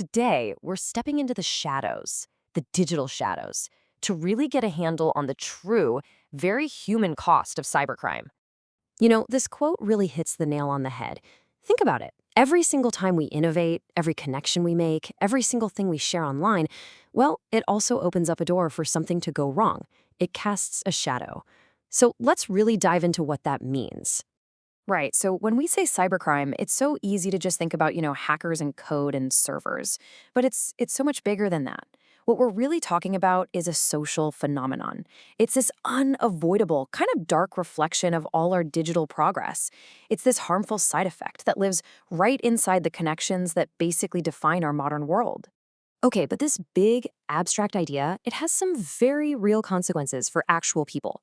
Today, we're stepping into the shadows, the digital shadows, to really get a handle on the true, very human cost of cybercrime. This quote really hits the nail on the head. Think about it. Every single time we innovate, every connection we make, every single thing we share online, well, it also opens up a door for something to go wrong. It casts a shadow. So let's really dive into what that means. Right. So when we say cybercrime, it's so easy to just think about, hackers and code and servers. But it's so much bigger than that. What we're really talking about is a social phenomenon. It's this unavoidable, kind of dark reflection of all our digital progress. It's this harmful side effect that lives right inside the connections that basically define our modern world. Okay, but this big, abstract idea, it has some very real consequences for actual people.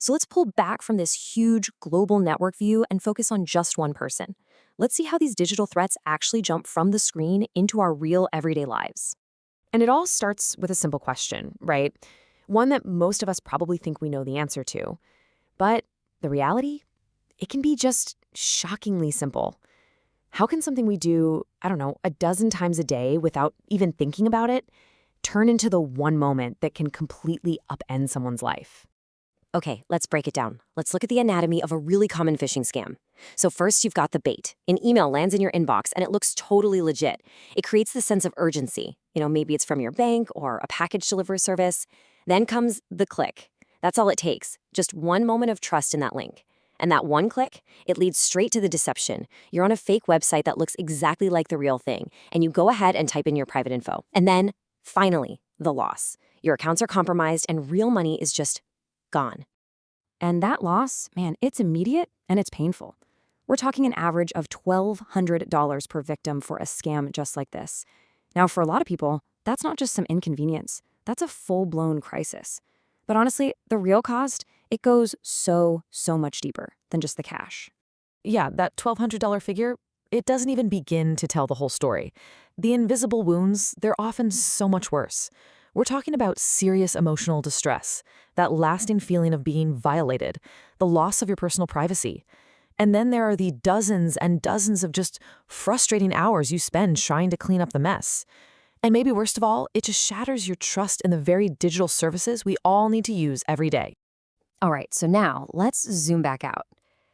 So let's pull back from this huge global network view and focus on just one person. Let's see how these digital threats actually jump from the screen into our real everyday lives. And it all starts with a simple question, right? One that most of us probably think we know the answer to. But the reality? It can be just shockingly simple. How can something we do, I don't know, a dozen times a day without even thinking about it, turn into the one moment that can completely upend someone's life? Okay, let's break it down. Let's look at the anatomy of a really common phishing scam. So first, you've got the bait. An email lands in your inbox, and it looks totally legit. It creates the sense of urgency. Maybe it's from your bank or a package delivery service. Then comes the click. That's all it takes. Just one moment of trust in that link. And that one click, it leads straight to the deception. You're on a fake website that looks exactly like the real thing, and you go ahead and type in your private info. And then, finally, the loss. Your accounts are compromised, and real money is just gone. And that loss, man, it's immediate and it's painful. We're talking an average of $1,200 per victim for a scam just like this. Now, for a lot of people, that's not just some inconvenience. That's a full-blown crisis. But honestly, the real cost, it goes so much deeper than just the cash. Yeah, that $1,200 figure, it doesn't even begin to tell the whole story. The invisible wounds, they're often so much worse. We're talking about serious emotional distress, that lasting feeling of being violated, the loss of your personal privacy. And then there are the dozens and dozens of just frustrating hours you spend trying to clean up the mess. And maybe worst of all, it just shatters your trust in the very digital services we all need to use every day. All right, so now let's zoom back out.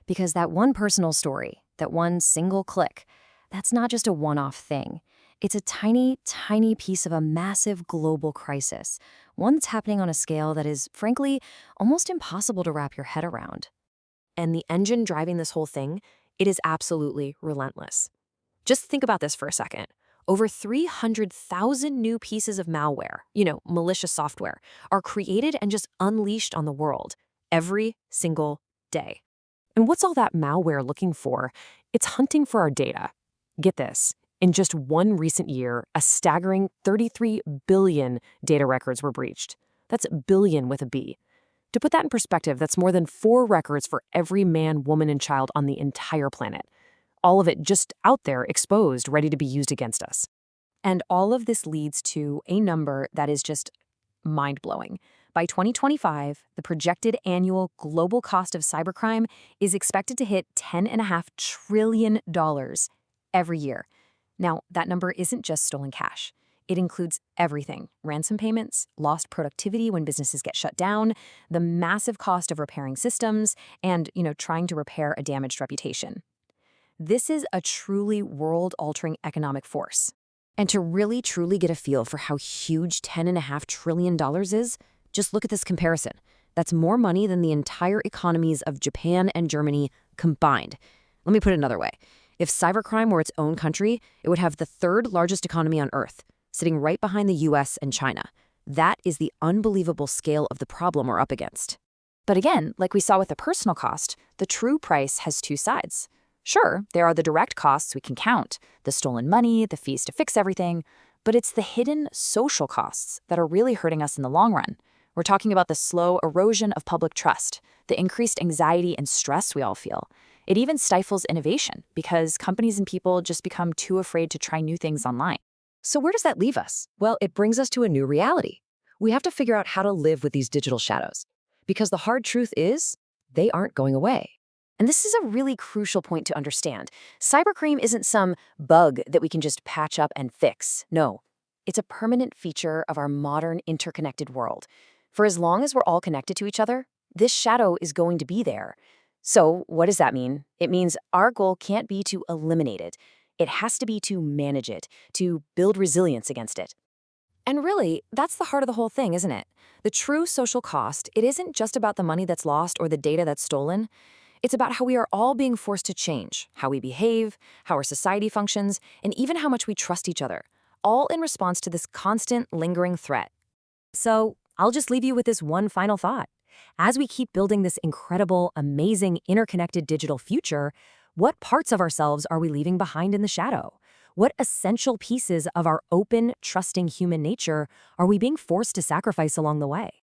Because that one personal story, that one single click, that's not just a one-off thing. It's a tiny piece of a massive global crisis, one that's happening on a scale that is, frankly, almost impossible to wrap your head around. And the engine driving this whole thing, it is absolutely relentless. Just think about this for a second. Over 300,000 new pieces of malware, malicious software, are created and just unleashed on the world every single day. And what's all that malware looking for? It's hunting for our data. Get this. In just one recent year, a staggering 33 billion data records were breached. That's billion with a B. To put that in perspective, that's more than 4 records for every man, woman, and child on the entire planet. All of it just out there, exposed, ready to be used against us. And all of this leads to a number that is just mind-blowing. By 2025, the projected annual global cost of cybercrime is expected to hit $10.5 trillion every year. Now, that number isn't just stolen cash. It includes everything: ransom payments, lost productivity when businesses get shut down, the massive cost of repairing systems, and, trying to repair a damaged reputation. This is a truly world-altering economic force. And to really, truly get a feel for how huge $10.5 trillion is, just look at this comparison. That's more money than the entire economies of Japan and Germany combined. Let me put it another way. If cybercrime were its own country, it would have the 3rd largest economy on Earth, sitting right behind the US and China. That is the unbelievable scale of the problem we're up against. But again, like we saw with the personal cost, the true price has 2 sides. Sure, there are the direct costs we can count, the stolen money, the fees to fix everything, but it's the hidden social costs that are really hurting us in the long run. We're talking about the slow erosion of public trust, the increased anxiety and stress we all feel. It even stifles innovation because companies and people just become too afraid to try new things online. So where does that leave us? Well, it brings us to a new reality. We have to figure out how to live with these digital shadows. Because the hard truth is, they aren't going away. And this is a really crucial point to understand. Cybercrime isn't some bug that we can just patch up and fix. No, it's a permanent feature of our modern interconnected world. For as long as we're all connected to each other, this shadow is going to be there. So, what does that mean? It means our goal can't be to eliminate it. It has to be to manage it, to build resilience against it. And really, that's the heart of the whole thing, isn't it? The true social cost, it isn't just about the money that's lost or the data that's stolen. It's about how we are all being forced to change, how we behave, how our society functions, and even how much we trust each other, all in response to this constant, lingering threat. So, I'll just leave you with this one final thought. As we keep building this incredible, amazing, interconnected digital future, what parts of ourselves are we leaving behind in the shadow? What essential pieces of our open, trusting human nature are we being forced to sacrifice along the way?